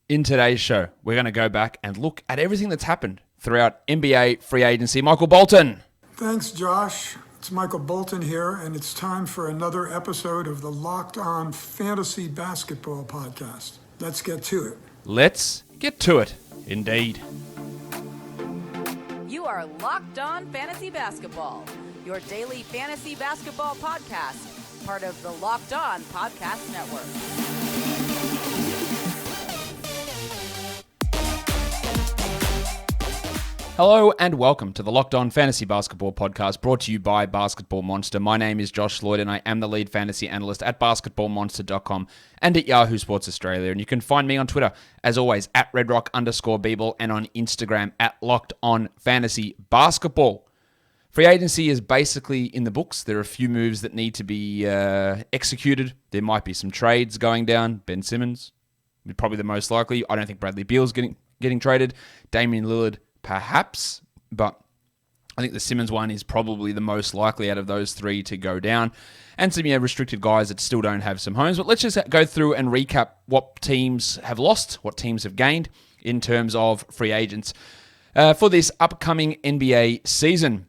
In today's show, we're going to go back and look at everything that's happened throughout NBA free agency. Michael Bolton. Thanks, Josh. It's Michael Bolton here, and it's time for another episode of the Locked On Fantasy Basketball Podcast. Let's get to it. Let's get to it, indeed. You are Locked On Fantasy Basketball, your daily fantasy basketball podcast, part of the Locked On Podcast Network. Hello and welcome to the Locked On Fantasy Basketball Podcast, brought to you by Basketball Monster. My name is Josh Lloyd and I am the lead fantasy analyst at basketballmonster.com and at Yahoo Sports Australia. And you can find me on Twitter, as always, at redrock_Beeble and on Instagram at Locked On Fantasy Basketball. Free agency is basically in the books. There are a few moves that need to be executed. There might be some trades going down. Ben Simmons, probably the most likely. I don't think Bradley Beal's getting traded. Damian Lillard, perhaps, but I think the Simmons one is probably the most likely out of those three to go down. And some restricted guys that still don't have some homes. But let's just go through and recap what teams have lost, what teams have gained in terms of free agents for this upcoming NBA season.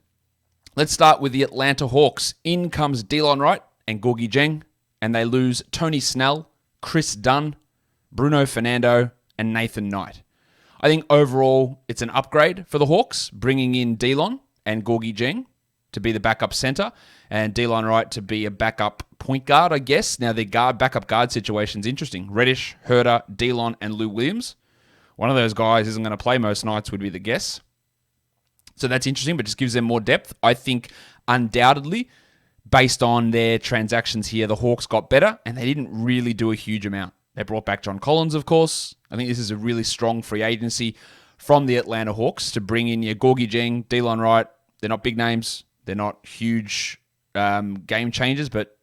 Let's start with the Atlanta Hawks. In comes Delon Wright and Gorgui Dieng, and they lose Tony Snell, Chris Dunn, Bruno Fernando, and Nathan Knight. I think overall it's an upgrade for the Hawks, bringing in Delon and Gorgui Dieng to be the backup center and Delon Wright to be a backup point guard, I guess. Now, their backup guard situation is interesting. Reddish, Herter, Delon, and Lou Williams. One of those guys isn't going to play most nights would be the guess. So that's interesting, but just gives them more depth. I think undoubtedly, based on their transactions here, the Hawks got better and they didn't really do a huge amount. They brought back John Collins, of course. I think this is a really strong free agency from the Atlanta Hawks to bring in your Gorgui Dieng, Delon Wright. They're not big names. They're not huge game changers, but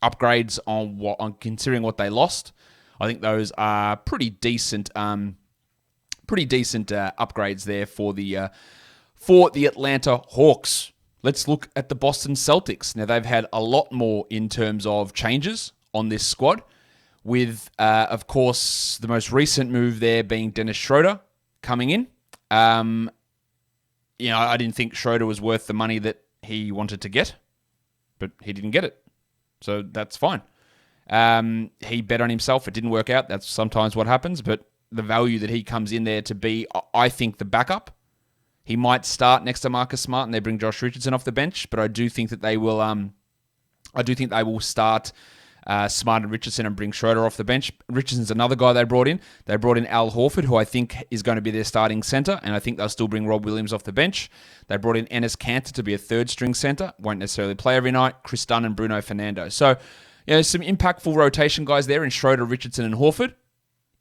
upgrades on considering what they lost. I think those are pretty decent upgrades there for the Atlanta Hawks. Let's look at the Boston Celtics. Now, they've had a lot more in terms of changes on this squad, with, of course, the most recent move there being Dennis Schroeder coming in. I didn't think Schroeder was worth the money that he wanted to get, but he didn't get it. So that's fine. He bet on himself. It didn't work out. That's sometimes what happens, but the value that he comes in there to be, I think, the backup. He might start next to Marcus Smart and they bring Josh Richardson off the bench, but I do think that they will. They will start Smart and Richardson and bring Schroeder off the bench. Richardson's another guy they brought in. They brought in Al Horford, who I think is going to be their starting center, and I think they'll still bring Rob Williams off the bench. They brought in Enes Kanter to be a third-string center. Won't necessarily play every night. Chris Dunn and Bruno Fernando. So, some impactful rotation guys there in Schroeder, Richardson, and Horford.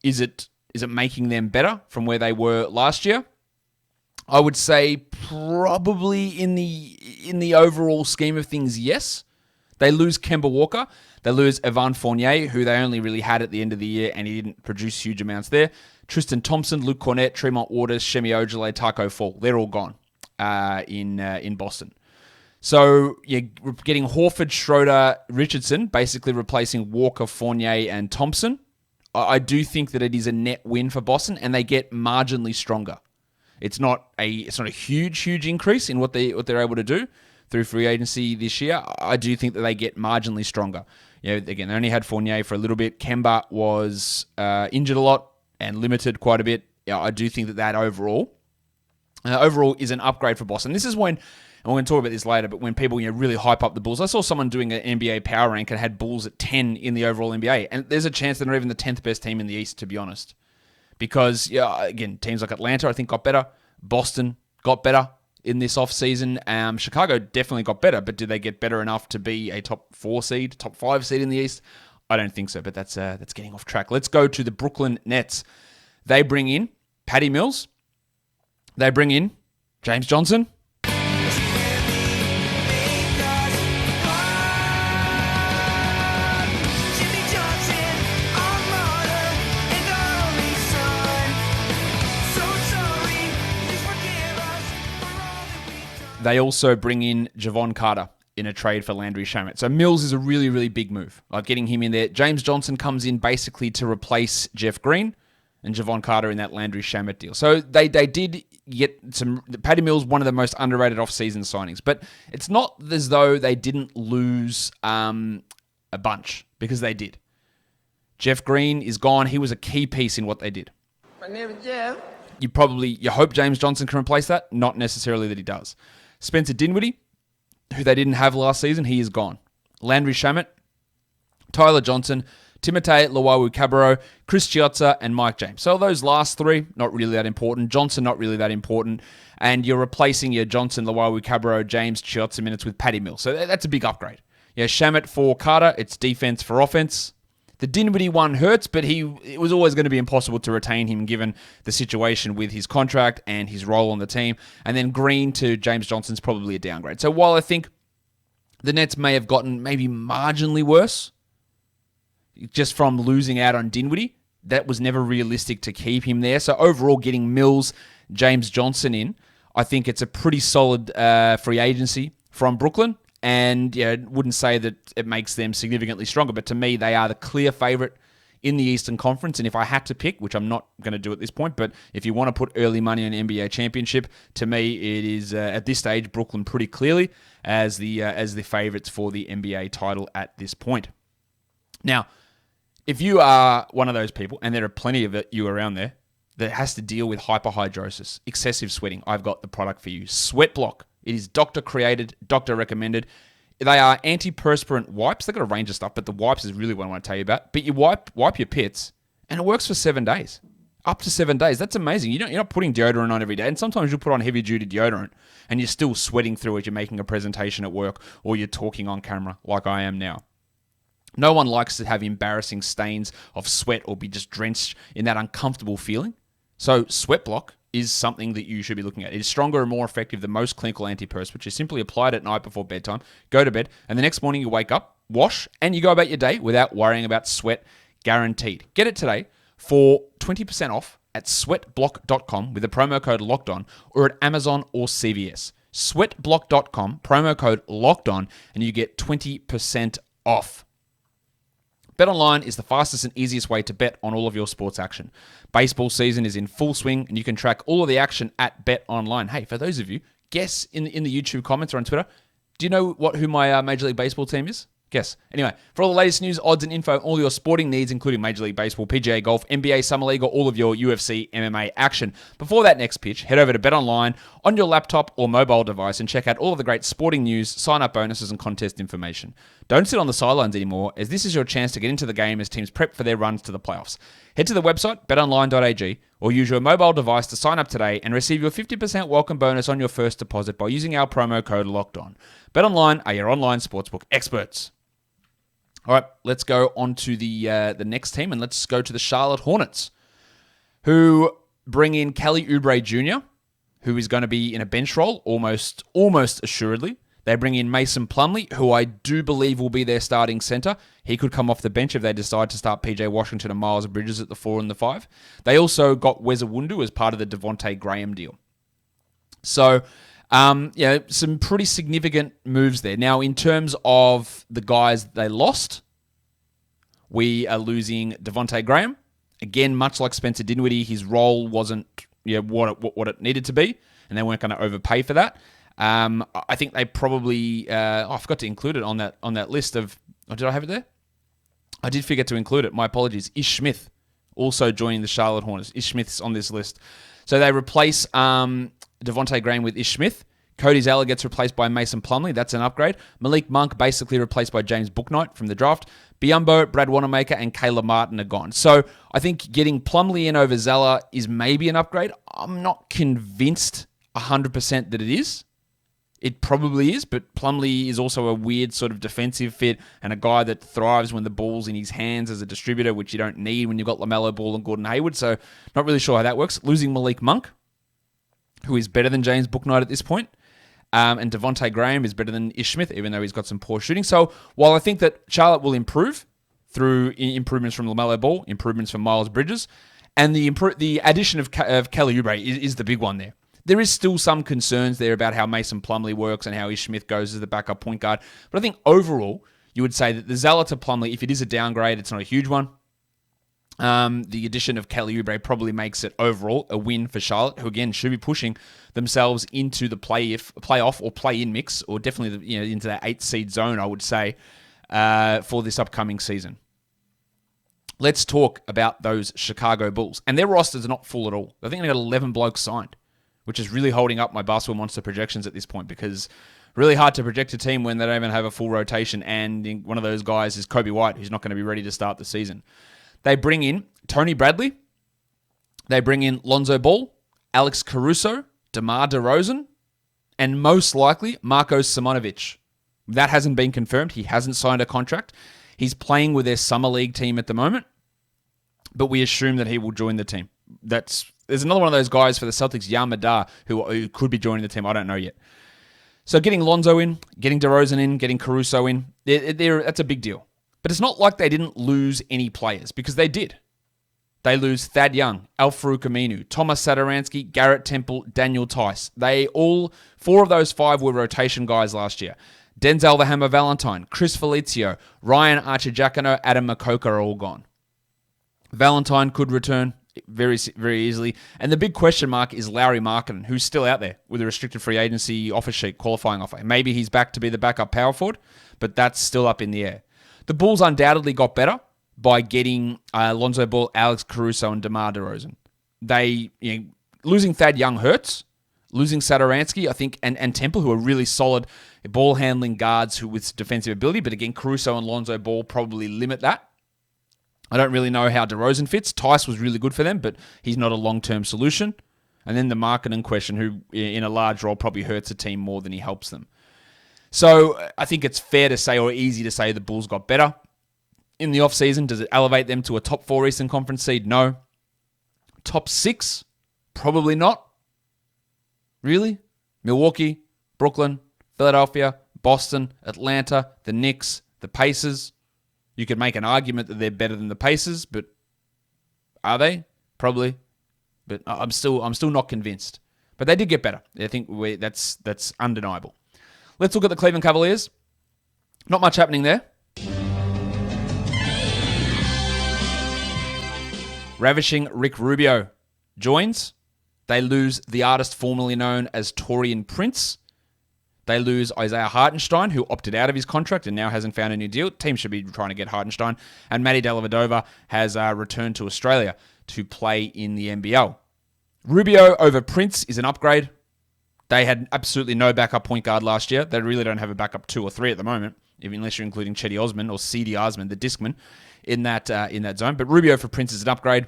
Is it making them better from where they were last year? I would say probably in the overall scheme of things, yes. They lose Kemba Walker. They lose Evan Fournier, who they only really had at the end of the year, and he didn't produce huge amounts there. Tristan Thompson, Luke Cornett, Tremont Waters, Shemi Ojeleye, Taco Fall. They're all gone in Boston. So you're getting Horford, Schroeder, Richardson, basically replacing Walker, Fournier, and Thompson. I do think that it is a net win for Boston, and they get marginally stronger. It's not a huge increase in what they're able to do through free agency this year. I do think that they get marginally stronger. Again, they only had Fournier for a little bit. Kemba was injured a lot and limited quite a bit. I do think that overall is an upgrade for Boston. This is when, and we're going to talk about this later, but when people really hype up the Bulls. I saw someone doing an NBA power rank and had Bulls at 10 in the overall NBA, and there's a chance they're not even the 10th best team in the East, to be honest. Because, again, teams like Atlanta, I think, got better. Boston got better in this offseason. Chicago definitely got better, but did they get better enough to be a top 4 seed, top 5 seed in the East? I don't think so, but that's getting off track. Let's go to the Brooklyn Nets. They bring in Patty Mills. They bring in James Johnson. They also bring in Javon Carter in a trade for Landry Shamet. So Mills is a really, really big move. Like getting him in there. James Johnson comes in basically to replace Jeff Green. and Javon Carter in that Landry Shamet deal. So they did get some... Patty Mills, one of the most underrated off-season signings. But it's not as though they didn't lose a bunch, because they did. Jeff Green is gone. He was a key piece in what they did. My name is Jeff. You hope James Johnson can replace that. Not necessarily that he does. Spencer Dinwiddie, who they didn't have last season, he is gone. Landry Shamet, Tyler Johnson, Timothé Luwawu-Cabarrot, Chris Chiozza, and Mike James. So those last three, not really that important. Johnson, not really that important. And you're replacing your Johnson, Luwawu-Cabarrot, James, Chiozza minutes with Patty Mills. So that's a big upgrade. Yeah, Shamet for Carter, it's defense for offense. The Dinwiddie one hurts, but it was always going to be impossible to retain him given the situation with his contract and his role on the team. And then Green to James Johnson's probably a downgrade. So while I think the Nets may have gotten maybe marginally worse just from losing out on Dinwiddie, that was never realistic to keep him there. So overall, getting Mills, James Johnson in, I think it's a pretty solid free agency from Brooklyn. And yeah, wouldn't say that it makes them significantly stronger, but to me, they are the clear favorite in the Eastern Conference. And if I had to pick, which I'm not going to do at this point, but if you want to put early money on NBA championship, to me, it is at this stage Brooklyn pretty clearly as the favorites for the NBA title at this point. Now, if you are one of those people, and there are plenty of you around there that has to deal with hyperhidrosis, excessive sweating, I've got the product for you. Sweat Block. It is doctor created, doctor recommended. They are antiperspirant wipes. They've got a range of stuff, but the wipes is really what I want to tell you about. But you wipe your pits, and it works for 7 days. Up to 7 days. That's amazing. You're not putting deodorant on every day. And sometimes you'll put on heavy-duty deodorant, and you're still sweating through it. You're making a presentation at work, or you're talking on camera like I am now. No one likes to have embarrassing stains of sweat or be just drenched in that uncomfortable feeling. So Sweat Block is something that you should be looking at. It is stronger and more effective than most clinical antiperspirants. You simply apply it at night before bedtime, go to bed, and the next morning you wake up, wash, and you go about your day without worrying about sweat, guaranteed. Get it today for 20% off at sweatblock.com with the promo code LOCKEDON, or at Amazon or CVS. Sweatblock.com, promo code LOCKEDON, and you get 20% off. BetOnline is the fastest and easiest way to bet on all of your sports action. Baseball season is in full swing, and you can track all of the action at BetOnline. Hey, for those of you, guess in the YouTube comments or on Twitter, do you know who my Major League Baseball team is? Guess. Anyway, for all the latest news, odds, and info on all your sporting needs, including Major League Baseball, PGA Golf, NBA Summer League, or all of your UFC, MMA action. Before that next pitch, head over to BetOnline on your laptop or mobile device and check out all of the great sporting news, sign-up bonuses, and contest information. Don't sit on the sidelines anymore, as this is your chance to get into the game as teams prep for their runs to the playoffs. Head to the website, betonline.ag, or use your mobile device to sign up today and receive your 50% welcome bonus on your first deposit by using our promo code LOCKEDON. BetOnline are your online sportsbook experts. All right, let's go on to the next team, and let's go to the Charlotte Hornets, who bring in Kelly Oubre Jr., who is going to be in a bench role almost assuredly. They bring in Mason Plumlee, who I do believe will be their starting center. He could come off the bench if they decide to start PJ Washington and Miles Bridges at the 4 and the 5. They also got Wes Iwundu as part of the Devontae Graham deal. So, some pretty significant moves there. Now, in terms of the guys they lost, we are losing Devontae Graham. Again, much like Spencer Dinwiddie, his role wasn't what it needed to be, and they weren't going to overpay for that. I think they probably... I forgot to include it on that list of... Oh, did I have it there? I did forget to include it. My apologies. Ish Smith also joining the Charlotte Hornets. Ish Smith's on this list. So they replace Devontae Graham with Ish Smith. Cody Zeller gets replaced by Mason Plumlee. That's an upgrade. Malik Monk basically replaced by James Bouknight from the draft. Biombo, Brad Wanamaker, and Caleb Martin are gone. So I think getting Plumlee in over Zeller is maybe an upgrade. I'm not convinced 100% that it is. It probably is, but Plumlee is also a weird sort of defensive fit and a guy that thrives when the ball's in his hands as a distributor, which you don't need when you've got LaMelo Ball and Gordon Hayward. So not really sure how that works. Losing Malik Monk, who is better than James Bouknight at this point. And Devontae Graham is better than Ish Smith, even though he's got some poor shooting. So while I think that Charlotte will improve through improvements from LaMelo Ball, improvements from Miles Bridges, and the addition of Kelly Oubre is the big one there. There is still some concerns there about how Mason Plumlee works and how Ish Smith goes as the backup point guard. But I think overall, you would say that the Zeller to Plumlee, if it is a downgrade, it's not a huge one. The addition of Kelly Oubre probably makes it overall a win for Charlotte, who again should be pushing themselves into the playoff or play-in mix, or definitely into that 8th seed zone, I would say, for this upcoming season. Let's talk about those Chicago Bulls. And their rosters are not full at all. I think they got 11 blokes signed, which is really holding up my Basketball Monster projections at this point, because really hard to project a team when they don't even have a full rotation, and one of those guys is Kobe White, who's not going to be ready to start the season. They bring in Tony Bradley. They bring in Lonzo Ball, Alex Caruso, DeMar DeRozan, and most likely Marko Simonovic. That hasn't been confirmed. He hasn't signed a contract. He's playing with their summer league team at the moment, but we assume that he will join the team. There's another one of those guys for the Celtics, Yamada, who could be joining the team. I don't know yet. So getting Lonzo in, getting DeRozan in, getting Caruso in, that's a big deal. But it's not like they didn't lose any players, because they did. They lose Thad Young, Al-Farouq Aminu, Thomas Satoransky, Garrett Temple, Daniel Tice. 4 of those 5 were rotation guys last year. Denzel the Hammer Valentine, Chris Felicio, Ryan Archigiacono, Adam Makoka are all gone. Valentine could return very, very easily. And the big question mark is Lowry Markkanen, who's still out there with a restricted free agency offer sheet, qualifying offer. Maybe he's back to be the backup power forward, but that's still up in the air. The Bulls undoubtedly got better by getting Lonzo Ball, Alex Caruso, and DeMar DeRozan. Losing Thad Young hurts. Losing Satoransky, I think, and Temple, who are really solid ball-handling guards who with defensive ability. But again, Caruso and Lonzo Ball probably limit that. I don't really know how DeRozan fits. Tice was really good for them, but he's not a long-term solution. And then the Markkanen question, who in a large role probably hurts a team more than he helps them. So I think it's fair to say, or easy to say, the Bulls got better in the offseason. Does it elevate them to a top 4 Eastern Conference seed? No. Top 6? Probably not. Really? Milwaukee, Brooklyn, Philadelphia, Boston, Atlanta, the Knicks, the Pacers. You could make an argument that they're better than the Pacers, but are they? Probably. But I'm still not convinced. But they did get better. I think that's undeniable. Let's look at the Cleveland Cavaliers. Not much happening there. Ravishing Rick Rubio joins. They lose the artist formerly known as Taurean Prince. They lose Isaiah Hartenstein, who opted out of his contract and now hasn't found a new deal. Team should be trying to get Hartenstein. And Matty Dellavedova has returned to Australia to play in the NBL. Rubio over Prince is an upgrade. They had absolutely no backup point guard last year. They really don't have a backup 2 or 3 at the moment, unless you're including Cedi Osman or Cedi Osman, the discman, in that zone. But Rubio for Prince is an upgrade.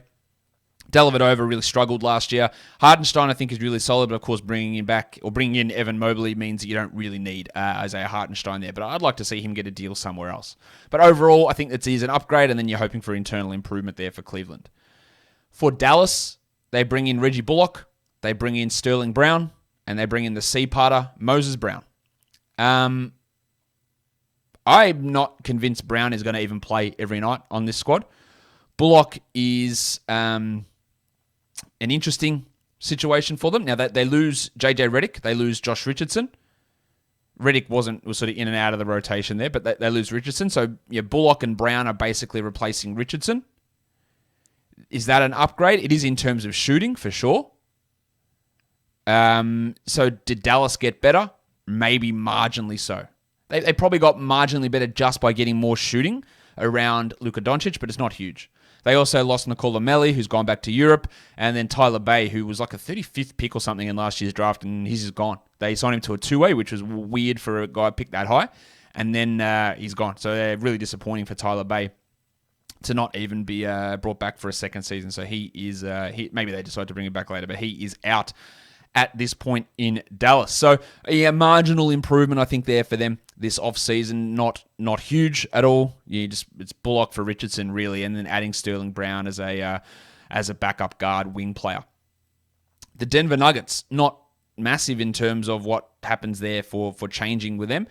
Dellavedova really struggled last year. Hartenstein, I think, is really solid, but of course, bringing in Evan Mobley means that you don't really need Isaiah Hartenstein there. But I'd like to see him get a deal somewhere else. But overall, I think that he's an upgrade, and then you're hoping for internal improvement there for Cleveland. For Dallas, they bring in Reggie Bullock, they bring in Sterling Brown, and they bring in the C-parter, Moses Brown. I'm not convinced Brown is going to even play every night on this squad. Bullock is an interesting situation for them. Now, they lose JJ Redick. They lose Josh Richardson. Redick was sort of in and out of the rotation there, but they lose Richardson. So, Bullock and Brown are basically replacing Richardson. Is that an upgrade? It is in terms of shooting, for sure. So, did Dallas get better? Maybe marginally so. They probably got marginally better just by getting more shooting around Luka Doncic, but it's not huge. They also lost Nikola Melli, who's gone back to Europe, and then Tyler Bay, who was like a 35th pick or something in last year's draft, and he's just gone. They signed him to a 2-way, which was weird for a guy picked that high, and then he's gone. So they're really disappointing for Tyler Bay to not even be brought back for a second season. So he is, maybe they decide to bring him back later, but he is out at this point in Dallas. So a marginal improvement, I think, there for them this offseason. Not huge at all. It's Bullock for Richardson, really, and then adding Sterling Brown as a backup guard wing player. The Denver Nuggets, not massive in terms of what happens there for changing with them.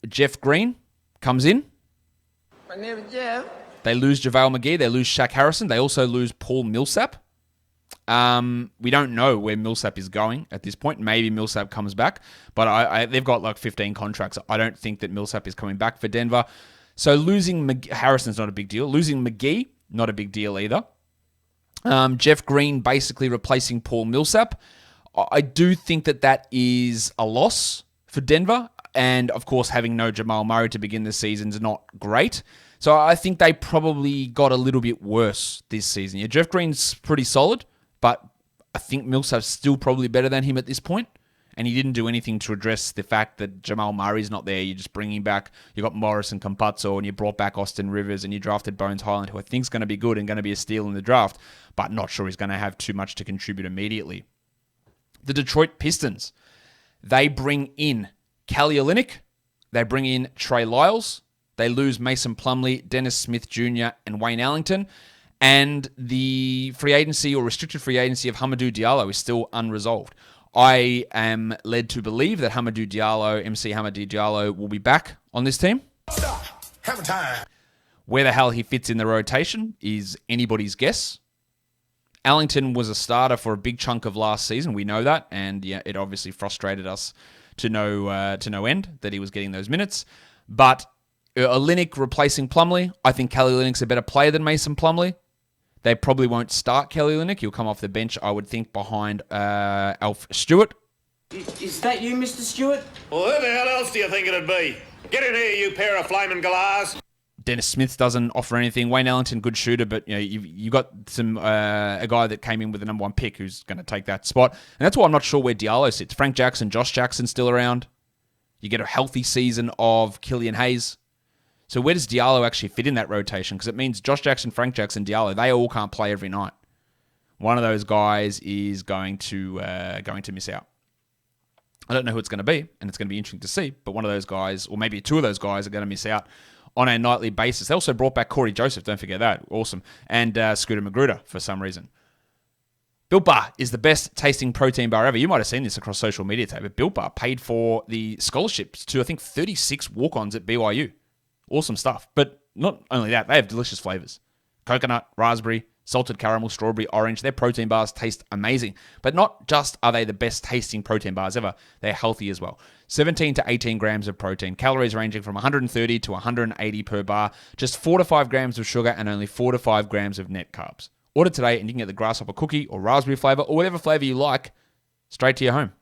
Jeff Green comes in. My name is Jeff. They lose JaVale McGee. They lose Shaq Harrison. They also lose Paul Millsap. We don't know where Millsap is going at this point. Maybe Millsap comes back, but they've got like 15 contracts. I don't think that Millsap is coming back for Denver. So losing Harrison's not a big deal. Losing McGee, Not a big deal either. Jeff Green basically replacing Paul Millsap. I do think that is a loss for Denver. And, of course, having no Jamal Murray to begin the season is not great. So I think they probably got a little bit worse this season. Yeah, Jeff Green's pretty solid, but I think Millsap's still probably better than him at this point. And he didn't do anything to address the fact that Jamal Murray's not there. You just bring him back. You got Morris and Campazzo, and you brought back Austin Rivers, and you drafted Bones Highland, who I think's going to be good and going to be a steal in the draft, but not sure he's going to have too much to contribute immediately. The Detroit Pistons, they bring in Kelly Olynyk, they bring in Trey Lyles, they lose Mason Plumlee, Dennis Smith Jr., and Wayne Ellington, and the free agency or restricted free agency of Hamidou Diallo is still unresolved. I am led to believe that MC Hamidou Diallo, will be back on this team. Stop. Have time. Where the hell he fits in the rotation is anybody's guess. Ellington was a starter for a big chunk of last season. We know that, and yeah, it obviously frustrated us to no end that he was getting those minutes. But Olynyk replacing Plumlee, I think Kelly Olynyk's a better player than Mason Plumlee. They probably won't start Kelly Olynyk. He'll come off the bench, I would think, behind Alf Stewart. Is that you, Mr. Stewart? Well, who the hell else do you think it'd be? Get in here, you pair of flaming galahs. Dennis Smith doesn't offer anything. Wayne Ellington, good shooter, but you got some a guy that came in with the number one pick who's going to take that spot. And that's why I'm not sure where Diallo sits. Frank Jackson, Josh Jackson still around. You get a healthy season of Killian Hayes. So where does Diallo actually fit in that rotation? Because it means Josh Jackson, Frank Jackson, Diallo, they all can't play every night. One of those guys is going to miss out. I don't know who it's going to be, and it's going to be interesting to see. But one of those guys, or maybe two of those guys, are going to miss out on a nightly basis. They also brought back Corey Joseph, don't forget that. Awesome. And Scooter Magruder for some reason. Built Bar is the best tasting protein bar ever. You might have seen this across social media today, but Built Bar paid for the scholarships to, I think, 36 walk-ons at BYU. Awesome stuff. But not only that, they have delicious flavors. Coconut, raspberry, salted caramel, strawberry, orange. Their protein bars taste amazing. But not just are they the best tasting protein bars ever, they're healthy as well. 17 to 18 grams of protein, calories ranging from 130 to 180 per bar, just 4 to 5 grams of sugar, and only 4 to 5 grams of net carbs. Order today and you can get the grasshopper cookie or raspberry flavor or whatever flavor you like straight to your home.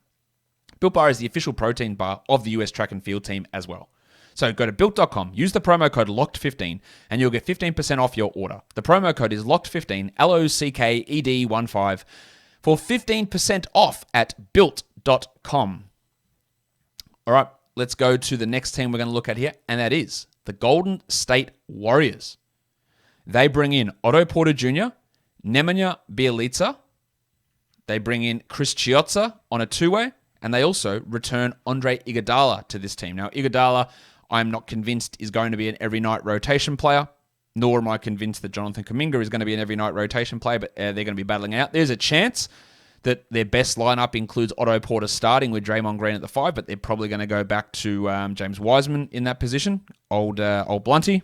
Built Bar is the official protein bar of the US track and field team as well. So go to Built.com, use the promo code LOCKED15, and you'll get 15% off your order. The promo code is LOCKED15, LOCKED15, for 15% off at Built.com. All right, let's go to the next team we're going to look at here, and that is the Golden State Warriors. They bring in Otto Porter Jr., Nemanja Bjelica. They bring in Chris Chiozza on a two-way, and they also return Andre Iguodala to this team. Now, Iguodala, I'm not convinced is going to be an every-night rotation player, nor am I convinced that Jonathan Kuminga is going to be an every-night rotation player, but they're going to be battling out. There's a chance that their best lineup includes Otto Porter starting with Draymond Green at the 5, but they're probably going to go back to James Wiseman in that position, old Blunty.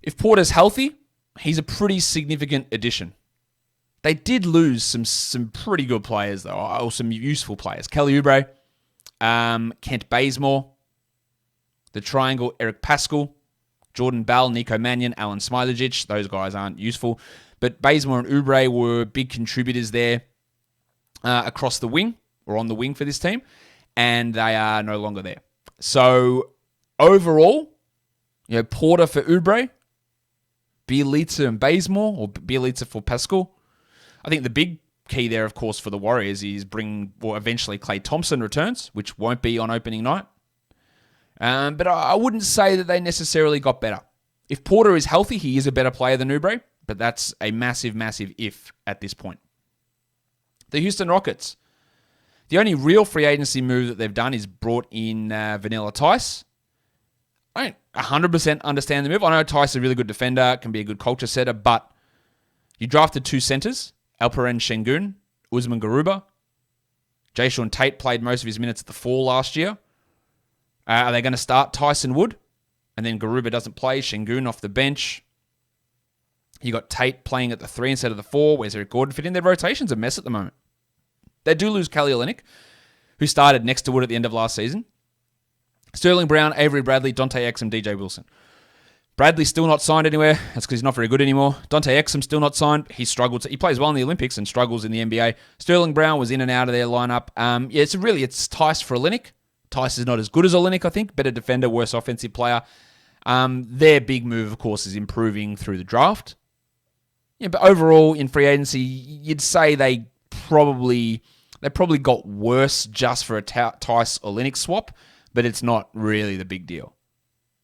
If Porter's healthy, he's a pretty significant addition. They did lose some pretty good players, though, or some useful players. Kelly Oubre, Kent Bazemore, the triangle, Eric Paschall, Jordan Bell, Nico Mannion, Alan Smailagic. Those guys aren't useful. But Bazemore and Oubre were big contributors there across the wing, or on the wing for this team, and they are no longer there. So overall, Porter for Oubre, Bjelica and Bazemore, or Bjelica for Paschall. I think the big key there, of course, for the Warriors is eventually Klay Thompson returns, which won't be on opening night. But I wouldn't say that they necessarily got better. If Porter is healthy, he is a better player than Oubre, but that's a massive, massive if at this point. The Houston Rockets. The only real free agency move that they've done is brought in Vanilla Tice. I don't 100% understand the move. I know Tice is a really good defender, can be a good culture setter, but you drafted two centers, Alperen Şengün, Usman Garuba. Jayshawn Tate played most of his minutes at the 4 last year. Are they going to start Tyson Wood? And then Garuba doesn't play, Şengün off the bench. You got Tate playing at the 3 instead of the 4. Where's Eric Gordon fit in? Their rotation's a mess at the moment. They do lose Kelly Olynyk, who started next to Wood at the end of last season. Sterling Brown, Avery Bradley, Dante Exum, DJ Wilson. Bradley's still not signed anywhere. That's because he's not very good anymore. Dante Exum's still not signed. He struggled. He plays well in the Olympics and struggles in the NBA. Sterling Brown was in and out of their lineup. It's Tice for Olynyk. Tice is not as good as Olynyk, I think. Better defender, worse offensive player. Their big move, of course, is improving through the draft. Yeah, but overall, in free agency, you'd say they probably got worse just for a Tice-Olynyk swap, but it's not really the big deal.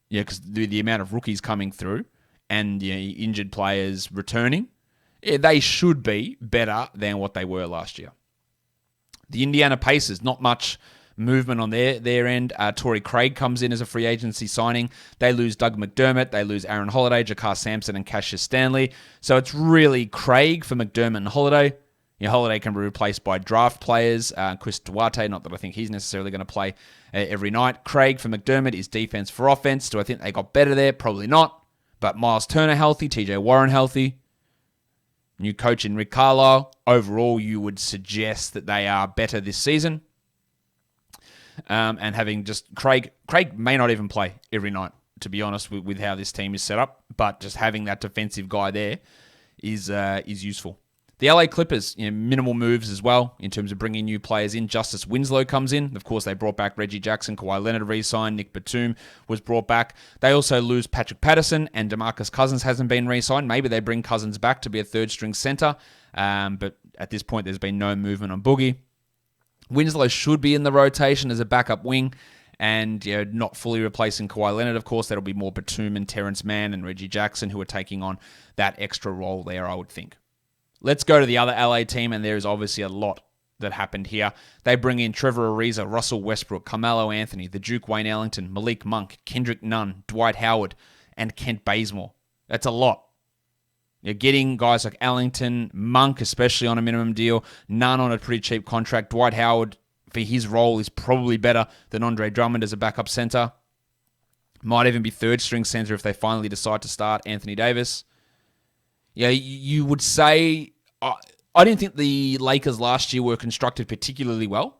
Yeah, because the amount of rookies coming through and injured players returning, they should be better than what they were last year. The Indiana Pacers, not much movement on their end. Torrey Craig comes in as a free agency signing. They lose Doug McDermott. They lose Aaron Holiday, Jakar Sampson, and Cassius Stanley. So it's really Craig for McDermott and Holiday. Holiday can be replaced by draft players. Chris Duarte, not that I think he's necessarily going to play every night. Craig for McDermott is defense for offense. Do I think they got better there? Probably not. But Miles Turner healthy, TJ Warren healthy. New coach in Rick Carlisle. Overall, you would suggest that they are better this season. And having just Craig may not even play every night, to be honest, with how this team is set up. But just having that defensive guy there is useful. The LA Clippers, minimal moves as well in terms of bringing new players in. Justice Winslow comes in. Of course, they brought back Reggie Jackson. Kawhi Leonard re-signed. Nick Batum was brought back. They also lose Patrick Patterson, and DeMarcus Cousins hasn't been re-signed. Maybe they bring Cousins back to be a third-string center, but at this point, there's been no movement on Boogie. Winslow should be in the rotation as a backup wing, and not fully replacing Kawhi Leonard. Of course, that'll be more Batum and Terrence Mann and Reggie Jackson who are taking on that extra role there, I would think. Let's go to the other LA team, and there is obviously a lot that happened here. They bring in Trevor Ariza, Russell Westbrook, Carmelo Anthony, the Duke Wayne Ellington, Malik Monk, Kendrick Nunn, Dwight Howard, and Kent Bazemore. That's a lot. You're getting guys like Ellington, Monk especially on a minimum deal, Nunn on a pretty cheap contract. Dwight Howard, for his role, is probably better than Andre Drummond as a backup center. Might even be third-string center if they finally decide to start Anthony Davis. Yeah, you would say... I didn't think the Lakers last year were constructed particularly well.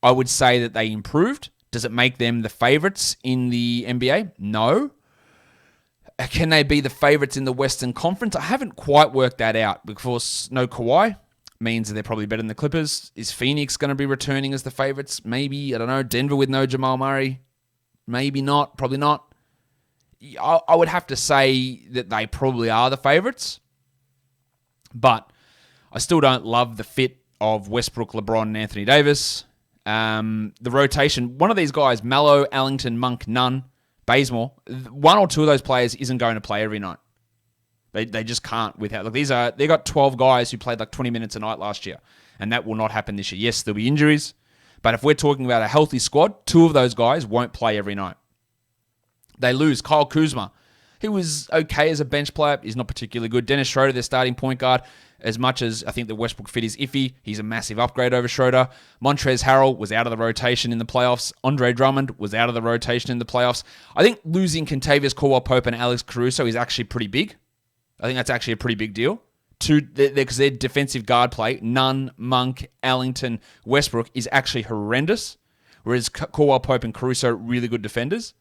I would say that they improved. Does it make them the favorites in the NBA? No. Can they be the favorites in the Western Conference? I haven't quite worked that out. Because no Kawhi means that they're probably better than the Clippers. Is Phoenix going to be returning as the favorites? Maybe. I don't know. Denver with no Jamal Murray? Maybe not. Probably not. I would have to say that they probably are the favorites. But I still don't love the fit of Westbrook, LeBron, and Anthony Davis. The rotation, one of these guys, Melo, Ellington, Monk, Nunn, Bazemore, one or two of those players isn't going to play every night. They just can't without. They got 12 guys who played like 20 minutes a night last year, and that will not happen this year. Yes, there'll be injuries, but if we're talking about a healthy squad, two of those guys won't play every night. They lose Kyle Kuzma. He was okay as a bench player. He's not particularly good. Dennis Schroeder, their starting point guard. As much as I think the Westbrook fit is iffy, he's a massive upgrade over Schroeder. Montrezl Harrell was out of the rotation in the playoffs. Andre Drummond was out of the rotation in the playoffs. I think losing Kentavious Caldwell-Pope and Alex Caruso is actually pretty big. I think that's actually a pretty big deal. Because their defensive guard play, Nunn, Monk, Ellington, Westbrook, is actually horrendous. Whereas Caldwell-Pope and Caruso, really good defenders.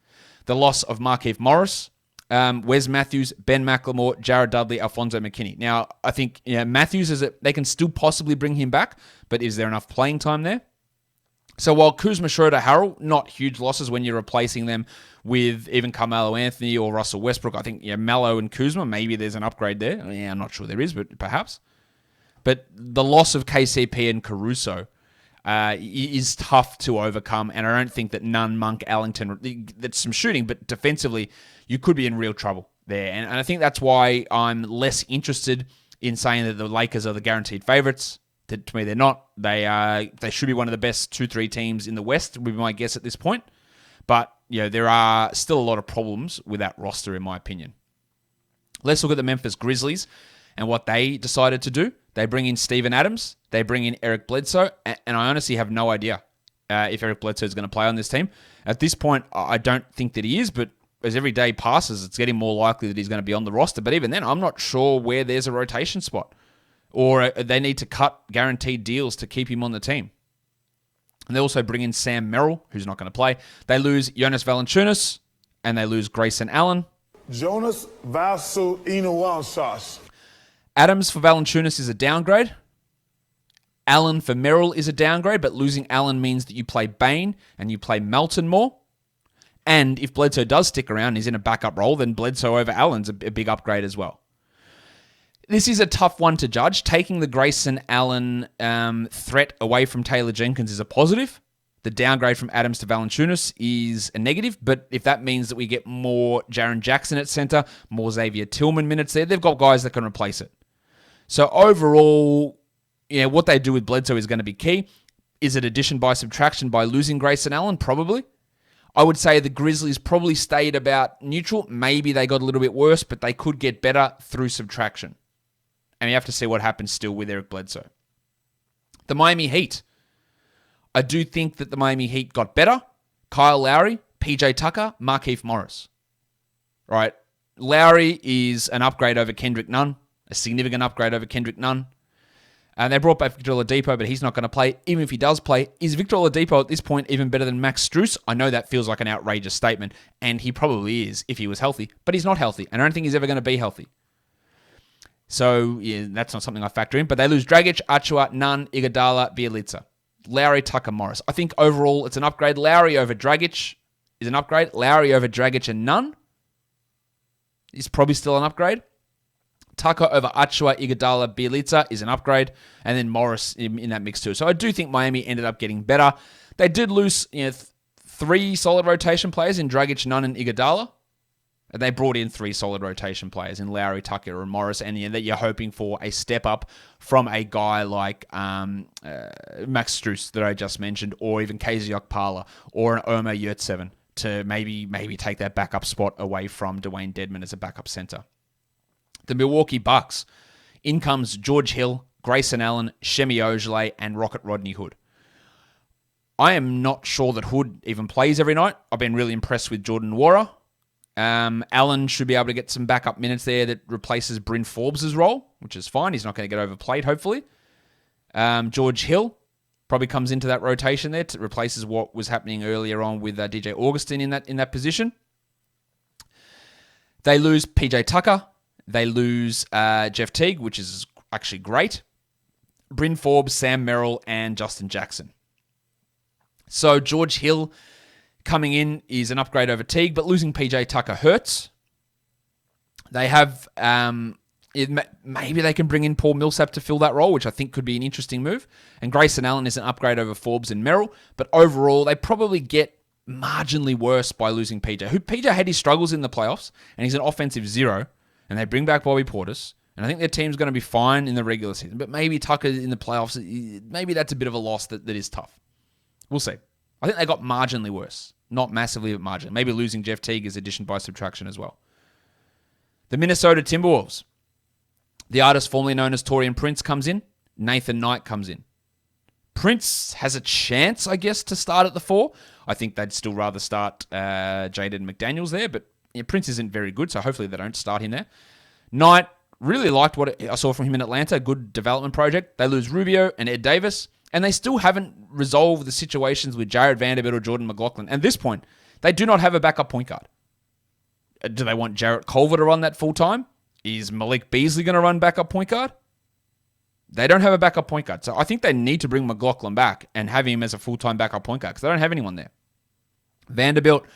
The loss of Markieff Morris, Wes Matthews, Ben McLemore, Jared Dudley, Alfonso McKinney. Now, I think Matthews, they can still possibly bring him back, but is there enough playing time there? So while Kuzma, Schroeder, Harrell, not huge losses when you're replacing them with even Carmelo Anthony or Russell Westbrook. I think Melo and Kuzma, maybe there's an upgrade there. Yeah, I'm not sure there is, but perhaps. But the loss of KCP and Caruso is tough to overcome, and I don't think that Nunn, Monk, Ellington, that's some shooting, but defensively, you could be in real trouble there. And I think that's why I'm less interested in saying that the Lakers are the guaranteed favorites. To me, they're not. They should be one of the best 2-3 teams in the West, would be my guess at this point. But there are still a lot of problems with that roster, in my opinion. Let's look at the Memphis Grizzlies and what they decided to do. They bring in Steven Adams. They bring in Eric Bledsoe. And I honestly have no idea if Eric Bledsoe is going to play on this team. At this point, I don't think that he is, but as every day passes, it's getting more likely that he's going to be on the roster. But even then, I'm not sure where there's a rotation spot. Or they need to cut guaranteed deals to keep him on the team. And they also bring in Sam Merrill, who's not going to play. They lose Jonas Valanciunas, and they lose Grayson Allen. Jonas Valanciunas. Adams for Valanciunas is a downgrade. Allen for Merrill is a downgrade, but losing Allen means that you play Bain and you play Melton more. And if Bledsoe does stick around and he's in a backup role, then Bledsoe over Allen's a big upgrade as well. This is a tough one to judge. Taking the Grayson Allen threat away from Taylor Jenkins is a positive. The downgrade from Adams to Valanciunas is a negative, but if that means that we get more Jaren Jackson at center, more Xavier Tillman minutes there, they've got guys that can replace it. So overall, what they do with Bledsoe is going to be key. Is it addition by subtraction by losing Grayson Allen? Probably. I would say the Grizzlies probably stayed about neutral. Maybe they got a little bit worse, but they could get better through subtraction. And you have to see what happens still with Eric Bledsoe. The Miami Heat. I do think that the Miami Heat got better. Kyle Lowry, PJ Tucker, Markieff Morris. Right. Lowry is an upgrade over Kendrick Nunn. A significant upgrade over Kendrick Nunn. And they brought back Victor Oladipo, but he's not going to play. Even if he does play, is Victor Oladipo at this point even better than Max Strus? I know that feels like an outrageous statement, and he probably is if he was healthy, but he's not healthy, and I don't think he's ever going to be healthy. So, yeah, that's not something I factor in. But they lose Dragic, Achua, Nunn, Iguodala, Bjelica. Lowry, Tucker, Morris. I think overall it's an upgrade. Lowry over Dragic is an upgrade. Lowry over Dragic and Nunn is probably still an upgrade. Tucker over Achua, Iguodala, Bjelica is an upgrade. And then Morris in that mix too. So I do think Miami ended up getting better. They did lose 3 solid rotation players in Dragic, Nunn, and Iguodala. And they brought in 3 solid rotation players in Lowry, Tucker, and Morris. And that you're hoping for a step up from a guy like Max Strus that I just mentioned, or even KZ Okpala, or an Omer Yurtseven to maybe take that backup spot away from Dwayne Dedmon as a backup center. The Milwaukee Bucks. In comes George Hill, Grayson Allen, Shemi Ojeleye, and Rocket Rodney Hood. I am not sure that Hood even plays every night. I've been really impressed with Jordan Nwora. Allen should be able to get some backup minutes there that replaces Bryn Forbes' role, which is fine. He's not going to get overplayed, hopefully. George Hill probably comes into that rotation there to replaces what was happening earlier on with DJ Augustin in that position. They lose PJ Tucker. They lose Jeff Teague, which is actually great. Bryn Forbes, Sam Merrill, and Justin Jackson. So George Hill coming in is an upgrade over Teague, but losing PJ Tucker hurts. They have, maybe they can bring in Paul Millsap to fill that role, which I think could be an interesting move. And Grayson Allen is an upgrade over Forbes and Merrill, but overall they probably get marginally worse by losing PJ. PJ had his struggles in the playoffs, and he's an offensive 0, and they bring back Bobby Portis, and I think their team's going to be fine in the regular season, but maybe Tucker in the playoffs, maybe that's a bit of a loss that is tough. We'll see. I think they got marginally worse. Not massively, but marginally. Maybe losing Jeff Teague is addition by subtraction as well. The Minnesota Timberwolves. The artist formerly known as Taurean Prince comes in. Nathan Knight comes in. Prince has a chance, I guess, to start at the 4. I think they'd still rather start Jaden McDaniels there, but Prince isn't very good, so hopefully they don't start him there. Knight, really liked what I saw from him in Atlanta. Good development project. They lose Rubio and Ed Davis, and they still haven't resolved the situations with Jared Vanderbilt or Jordan McLaughlin. At this point, they do not have a backup point guard. Do they want Jarrett Culver to run that full-time? Is Malik Beasley going to run backup point guard? They don't have a backup point guard. So I think they need to bring McLaughlin back and have him as a full-time backup point guard because they don't have anyone there. Vanderbilt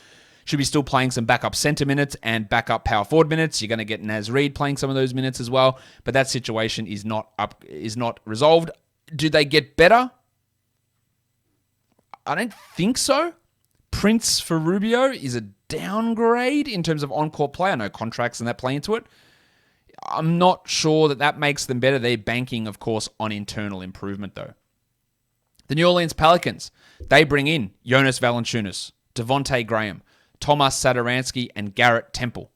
should be still playing some backup center minutes and backup power forward minutes. You're going to get Naz Reid playing some of those minutes as well, but that situation is not resolved. Do they get better? I don't think so. Prince for Rubio is a downgrade in terms of on-court play. I know contracts and that play into it. I'm not sure that makes them better. They're banking, of course, on internal improvement, though. The New Orleans Pelicans, they bring in Jonas Valanciunas, Devontae Graham, Tomas Satoransky, and Garrett Temple.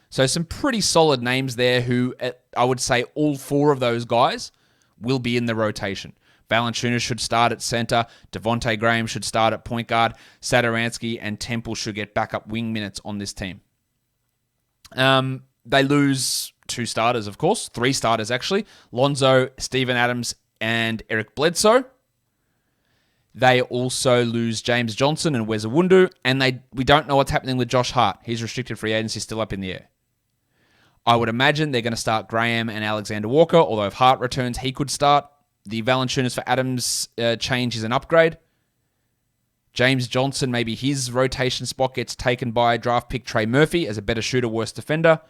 So some pretty solid names there who, I would say all 4 of those guys will be in the rotation. Valanciunas should start at center. Devontae Graham should start at point guard. Satoransky and Temple should get backup wing minutes on this team. They lose 2 starters, of course. 3 starters, actually. Lonzo, Steven Adams, and Eric Bledsoe. They also lose James Johnson and Wes Iwundu, and we don't know what's happening with Josh Hart. His restricted free agency is still up in the air. I would imagine they're going to start Graham and Alexander Walker, although if Hart returns, he could start. The Valanciunas for Adams change is an upgrade. James Johnson, maybe his rotation spot gets taken by draft pick Trey Murphy as a better shooter, worse defender.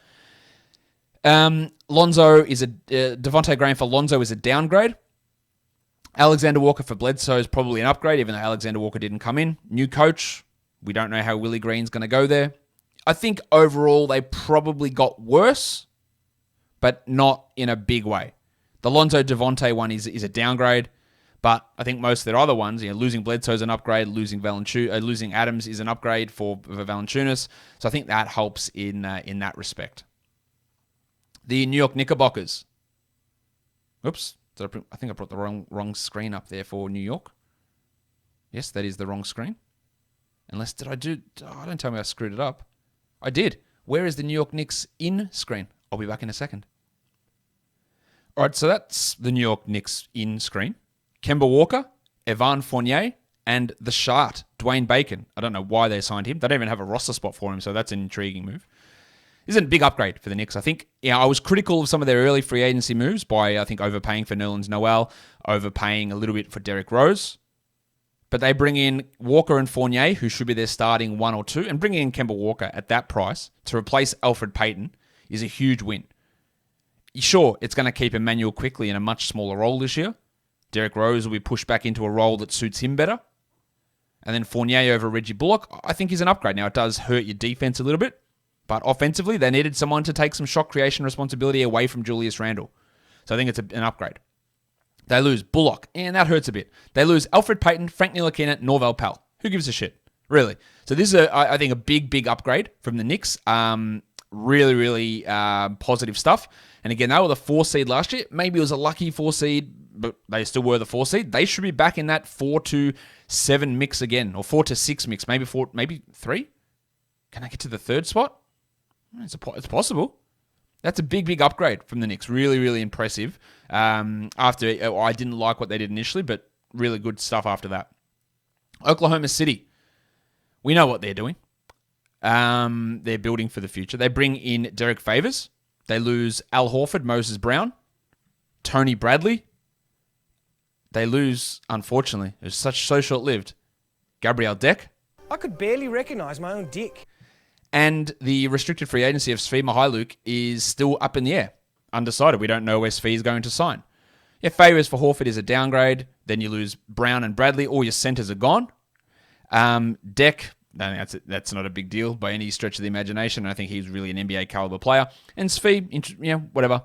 Devontae Graham for Lonzo is a downgrade. Alexander Walker for Bledsoe is probably an upgrade, even though Alexander Walker didn't come in. New coach. We don't know how Willie Green's going to go there. I think overall they probably got worse, but not in a big way. The Lonzo Devontae one is a downgrade, but I think most of their other ones, losing Bledsoe is an upgrade, losing Adams is an upgrade for Valanciunas. So I think that helps in that respect. The New York Knickerbockers. Oops, I think I brought the wrong screen up there for New York. Yes, that is the wrong screen. Don't tell me I screwed it up. I did. Where is the New York Knicks in screen? I'll be back in a second. All right, so that's the New York Knicks in screen. Kemba Walker, Evan Fournier, and the Shart, Dwayne Bacon. I don't know why they signed him. They don't even have a roster spot for him, so that's an intriguing move. This is a big upgrade for the Knicks. I think I was critical of some of their early free agency moves by, I think, overpaying for Nerlens Noel, overpaying a little bit for Derrick Rose. But they bring in Walker and Fournier, who should be their starting 1 or 2, and bringing in Kemba Walker at that price to replace Elfrid Payton is a huge win. Sure, it's going to keep Emmanuel Quickley in a much smaller role this year. Derrick Rose will be pushed back into a role that suits him better. And then Fournier over Reggie Bullock, I think is an upgrade. Now, it does hurt your defense a little bit, but offensively, they needed someone to take some shot creation responsibility away from Julius Randle. So I think it's an upgrade. They lose Bullock, and that hurts a bit. They lose Elfrid Payton, Frank Ntilikina, Norvel Pal. Who gives a shit? Really. So this is, I think, a big upgrade from the Knicks. Really positive stuff. And again, they were the 4 seed last year. Maybe it was a lucky 4 seed, but they still were the 4 seed. They should be back in that 4-7 mix again, or 4-6 mix, maybe 3. Can I get to the 3rd spot? It's possible. That's a big upgrade from the Knicks. Really impressive. After I didn't like what they did initially, but really good stuff after that. Oklahoma City. We know what they're doing. They're building for the future. They bring in Derek Favors. They lose Al Horford, Moses Brown, Tony Bradley. They lose, unfortunately, it was so short-lived, Gabriel Deck. I could barely recognize my own dick. And the restricted free agency of Svi Mykhailiuk is still up in the air. Undecided. We don't know where Svi is going to sign. Favors for Horford is a downgrade. Then you lose Brown and Bradley. All your centers are gone. Deck, that's not a big deal by any stretch of the imagination. I think he's really an NBA caliber player. And Svi, whatever.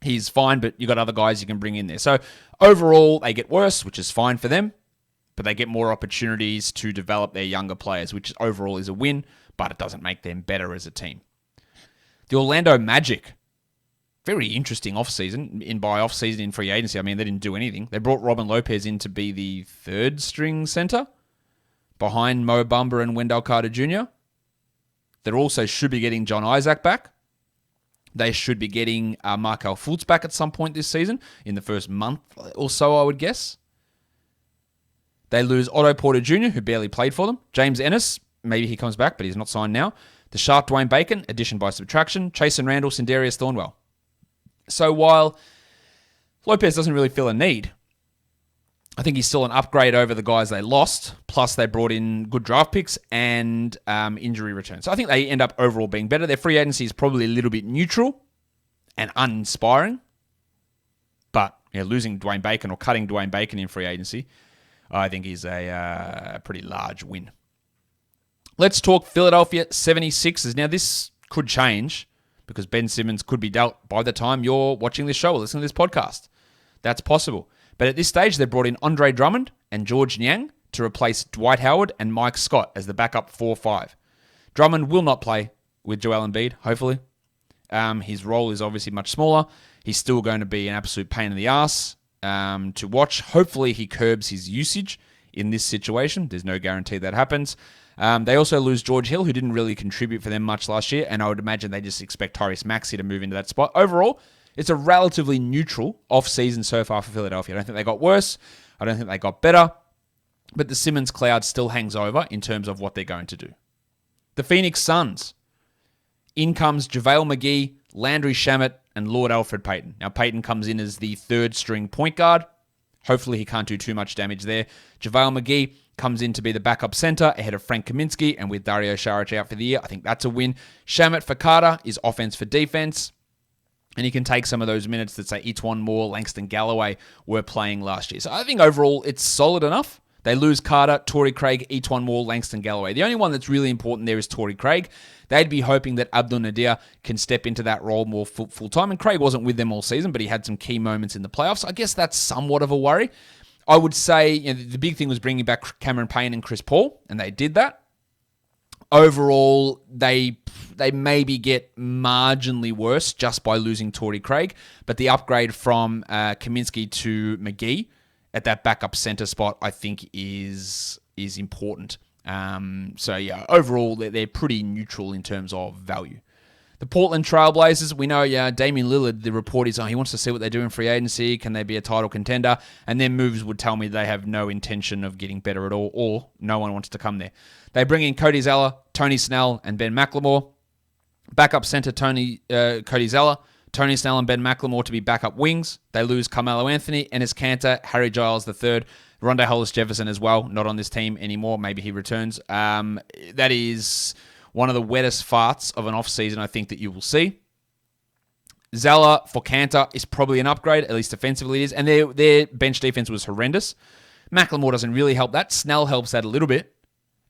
He's fine, but you got other guys you can bring in there. So overall, they get worse, which is fine for them. But they get more opportunities to develop their younger players, which overall is a win, but it doesn't make them better as a team. The Orlando Magic. Very interesting offseason. By offseason in free agency, I mean, they didn't do anything. They brought Robin Lopez in to be the 3rd string center behind Mo Bamba and Wendell Carter Jr. They also should be getting John Isaac back. They should be getting Markelle Fultz back at some point this season, in the first month or so, I would guess. They lose Otto Porter Jr., who barely played for them. James Ennis, maybe he comes back, but he's not signed now. The Shark Dwayne Bacon, addition by subtraction. Chasen Randall, Sindarius Thornwell. So while Lopez doesn't really feel a need, I think he's still an upgrade over the guys they lost. Plus, they brought in good draft picks and injury returns. So I think they end up overall being better. Their free agency is probably a little bit neutral and uninspiring. But losing Dwayne Bacon or cutting Dwayne Bacon in free agency, I think is a pretty large win. Let's talk Philadelphia 76ers. Now, this could change because Ben Simmons could be dealt by the time you're watching this show or listening to this podcast. That's possible. But at this stage, they brought in Andre Drummond and George Niang to replace Dwight Howard and Mike Scott as the backup 4-5. Drummond will not play with Joel Embiid, hopefully. His role is obviously much smaller. He's still going to be an absolute pain in the ass to watch. Hopefully, he curbs his usage in this situation. There's no guarantee that happens. They also lose George Hill, who didn't really contribute for them much last year, and I would imagine they just expect Tyrese Maxey to move into that spot. Overall, it's a relatively neutral off-season so far for Philadelphia. I don't think they got worse. I don't think they got better. But the Simmons cloud still hangs over in terms of what they're going to do. The Phoenix Suns. In comes JaVale McGee, Landry Shamet, and Lord Alfred Payton. Now, Payton comes in as the third string point guard. Hopefully, he can't do too much damage there. JaVale McGee comes in to be the backup center ahead of Frank Kaminsky, and with Dario Saric out for the year, I think that's a win. Shamet for Carter is offense for defense, and he can take some of those minutes that, say, Etuan Moore, Langston Galloway were playing last year. So I think overall, it's solid enough. They lose Carter, Torrey Craig, Etuan Moore, Langston Galloway. The only one that's really important there is Torrey Craig. They'd be hoping that Abdul Nadir can step into that role more full-time. And Craig wasn't with them all season, but he had some key moments in the playoffs. I guess that's somewhat of a worry. I would say the big thing was bringing back Cameron Payne and Chris Paul, and they did that. Overall, they maybe get marginally worse just by losing Torrey Craig, but the upgrade from Kaminsky to McGee at that backup center spot, I think, is important. Overall, they're pretty neutral in terms of value. The Portland Trailblazers, we know Damian Lillard, the report is he wants to see what they do in free agency. Can they be a title contender? And their moves would tell me they have no intention of getting better at all, or no one wants to come there. They bring in Cody Zeller, Tony Snell, and Ben McLemore. Backup center Cody Zeller, Tony Snell, and Ben McLemore to be backup wings. They lose Carmelo Anthony, Enes Kanter, Harry Giles III, Rondae Hollis-Jefferson as well, not on this team anymore. Maybe he returns. That is one of the wettest farts of an offseason I think that you will see. Zeller for Kanter is probably an upgrade, at least defensively it is, and their bench defense was horrendous. McLemore doesn't really help that. Snell helps that a little bit,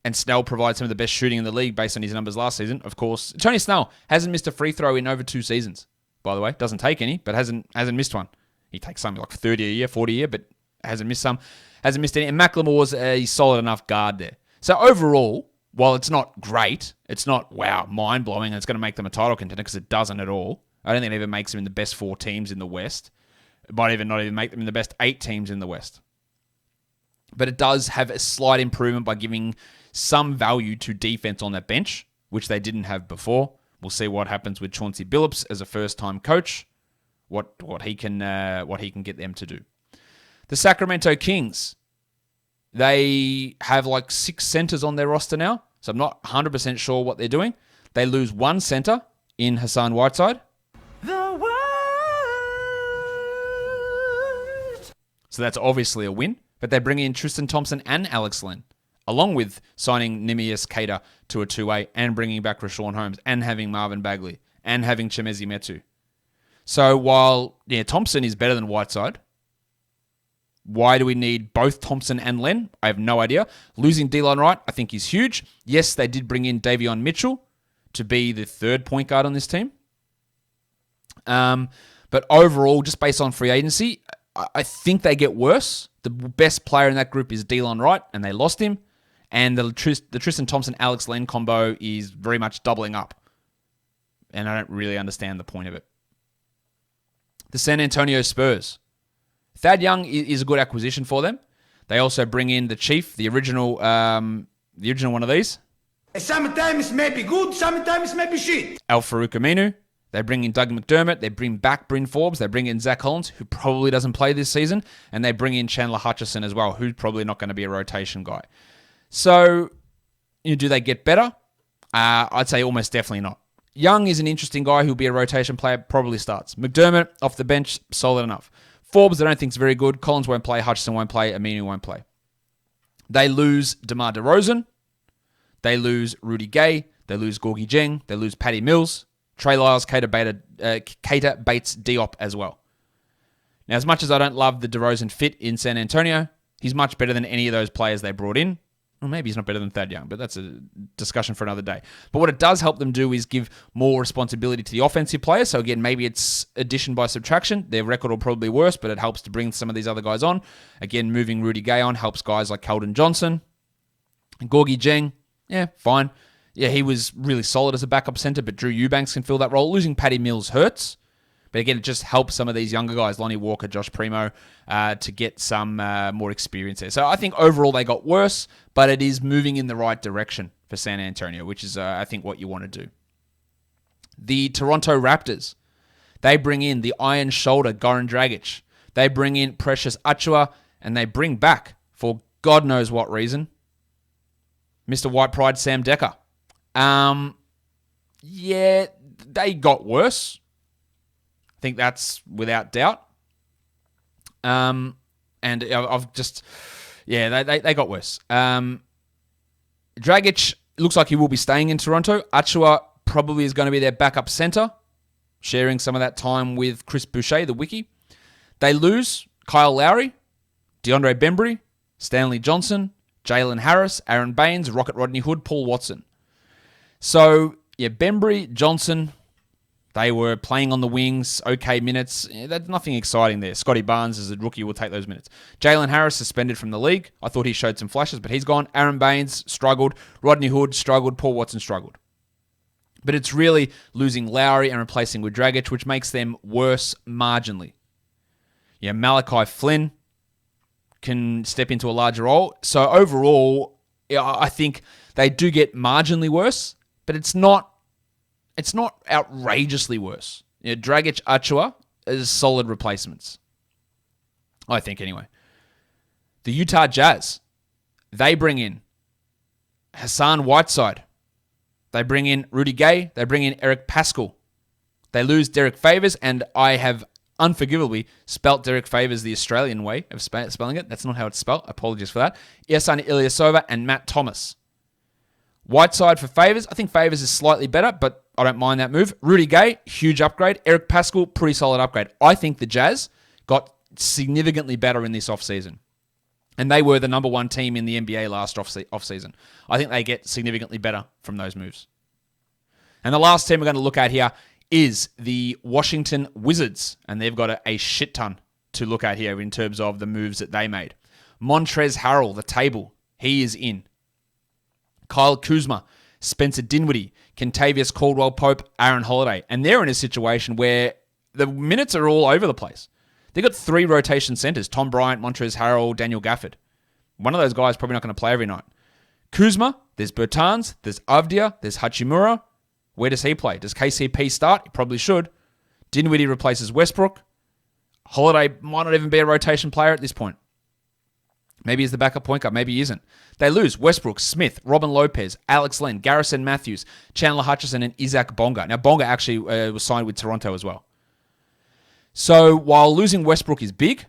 and Snell provides some of the best shooting in the league based on his numbers last season, of course. Tony Snell hasn't missed a free throw in over 2 seasons, by the way. Doesn't take any, but hasn't missed one. He takes something like 30 a year, 40 a year, but hasn't missed some. Hasn't missed any. And McLemore's a solid enough guard there. So overall, while it's not great, it's not, mind-blowing, and it's going to make them a title contender, because it doesn't at all. I don't think it even makes them in the best 4 teams in the West. It might not even make them in the best 8 teams in the West. But it does have a slight improvement by giving some value to defense on that bench, which they didn't have before. We'll see what happens with Chauncey Billups as a first-time coach, what he can get them to do. The Sacramento Kings, they have like 6 centers on their roster now, so I'm not 100% sure what they're doing. They lose 1 center in Hassan Whiteside. The world. So that's obviously a win, but they bring in Tristan Thompson and Alex Len, along with signing Nimius Keita to a 2-way and bringing back Rashawn Holmes and having Marvin Bagley and having Chemezi Metu. So while Thompson is better than Whiteside, why do we need both Thompson and Len? I have no idea. Losing Delon Wright, I think, is huge. Yes, they did bring in Davion Mitchell to be the 3rd point guard on this team. But overall, just based on free agency, I think they get worse. The best player in that group is Delon Wright, and they lost him. And the Tristan Thompson-Alex Len combo is very much doubling up. And I don't really understand the point of it. The San Antonio Spurs. Thad Young is a good acquisition for them. They also bring in the Chief, the original one of these. Sometimes may be good, sometimes may be shit. Al Farouk Aminu. They bring in Doug McDermott. They bring back Bryn Forbes. They bring in Zach Collins, who probably doesn't play this season. And they bring in Chandler Hutchison as well, who's probably not going to be a rotation guy. So, do they get better? I'd say almost definitely not. Young is an interesting guy who'll be a rotation player, probably starts. McDermott, off the bench, solid enough. Forbes, I don't think is very good. Collins won't play. Hutchison won't play. Aminu won't play. They lose DeMar DeRozan. They lose Rudy Gay. They lose Gorgie Jeng. They lose Patty Mills. Trey Lyles, Keita Bates Diop as well. Now, as much as I don't love the DeRozan fit in San Antonio, he's much better than any of those players they brought in. Well, maybe he's not better than Thad Young, but that's a discussion for another day. But what it does help them do is give more responsibility to the offensive players. So again, maybe it's addition by subtraction. Their record will probably be worse, but it helps to bring some of these other guys on. Again, moving Rudy Gay on helps guys like Keldon Johnson. Gorgie Jeng, fine. Yeah, he was really solid as a backup center, but Drew Eubanks can fill that role. Losing Patty Mills hurts. But again, it just helps some of these younger guys, Lonnie Walker, Josh Primo, to get some more experience there. So I think overall they got worse, but it is moving in the right direction for San Antonio, which is, I think, what you want to do. The Toronto Raptors, they bring in the Iron Shoulder, Goran Dragic. They bring in Precious Achua, and they bring back, for God knows what reason. Mr. White Pride, Sam Decker. Yeah, they got worse. I think that's without doubt. And I've just... Yeah, they got worse. Dragic looks like he will be staying in Toronto. Achua probably is going to be their backup center, sharing some of that time with Chris Boucher, the wiki. They lose Kyle Lowry, DeAndre Bembry, Stanley Johnson, Jalen Harris, Aaron Baines, Rocket Rodney Hood, Paul Watson. So, yeah, Bembry, Johnson, they were playing on the wings, okay minutes. Yeah, that's nothing exciting there. Scotty Barnes, as a rookie, will take those minutes. Jalen Harris suspended from the league. I thought he showed some flashes, but he's gone. Aaron Baines struggled. Rodney Hood struggled. Paul Watson struggled. But it's really losing Lowry and replacing with Dragic, which makes them worse marginally. Yeah, Malachi Flynn can step into a larger role. So overall, I think they do get marginally worse, but it's not outrageously worse. Dragic, Achua is solid replacements. I think anyway. The Utah Jazz, they bring in Hassan Whiteside. They bring in Rudy Gay. They bring in Eric Pascal. They lose Derek Favors, and I have unforgivably spelt Derek Favors the Australian way of spelling it. That's not how it's spelled. Apologies for that. Ihsan Ilyasova and Matt Thomas. Whiteside for Favors. I think Favors is slightly better, but I don't mind that move. Rudy Gay, huge upgrade. Eric Pascal, pretty solid upgrade. I think the Jazz got significantly better in this offseason. And they were the number one team in the NBA last offseason. I think they get significantly better from those moves. And the last team we're going to look at here is the Washington Wizards. And they've got a shit ton to look at here in terms of the moves that they made. Montrezl Harrell, the table, he is in. Kyle Kuzma, Spencer Dinwiddie, Kentavious Caldwell-Pope, Aaron Holiday. And they're in a situation where the minutes are all over the place. They've got 3 rotation centers, Tom Bryant, Montrezl Harrell, Daniel Gafford. One of those guys is probably not going to play every night. Kuzma, there's Bertans, there's Avdia, there's Hachimura. Where does he play? Does KCP start? He probably should. Dinwiddie replaces Westbrook. Holiday might not even be a rotation player at this point. Maybe he's the backup point guard. Maybe he isn't. They lose Westbrook, Smith, Robin Lopez, Alex Len, Garrison Matthews, Chandler Hutchison, and Isaac Bonga. Now, Bonga actually was signed with Toronto as well. So, while losing Westbrook is big,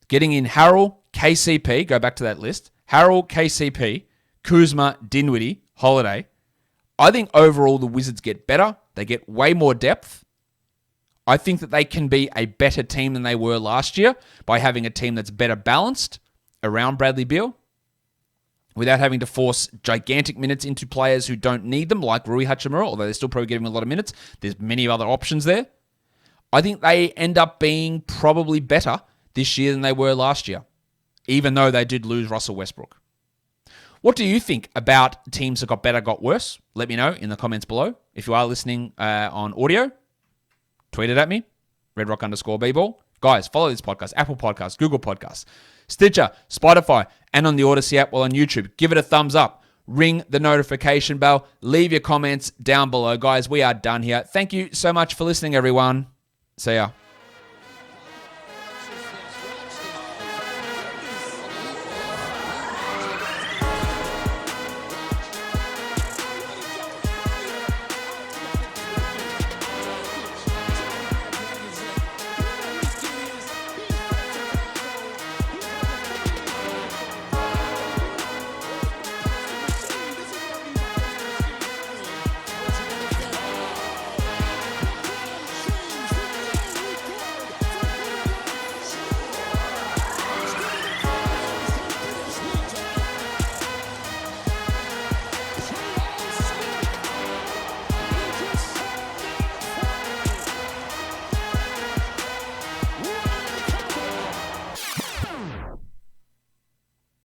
getting in Harrell, KCP, go back to that list, Harrell, KCP, Kuzma, Dinwiddie, Holiday, I think overall the Wizards get better. They get way more depth. I think that they can be a better team than they were last year by having a team that's better balanced around Bradley Beal without having to force gigantic minutes into players who don't need them, like Rui Hachimura, although they're still probably giving him a lot of minutes. There's many other options there. I think they end up being probably better this year than they were last year, even though they did lose Russell Westbrook. What do you think about teams that got better, got worse? Let me know in the comments below. If you are listening on audio, tweet it at me, redrock_bball. Guys, follow this podcast, Apple Podcasts, Google Podcasts, Stitcher, Spotify, and on the Odyssey app while on YouTube. Give it a thumbs up. Ring the notification bell. Leave your comments down below. Guys, we are done here. Thank you so much for listening, everyone. See ya.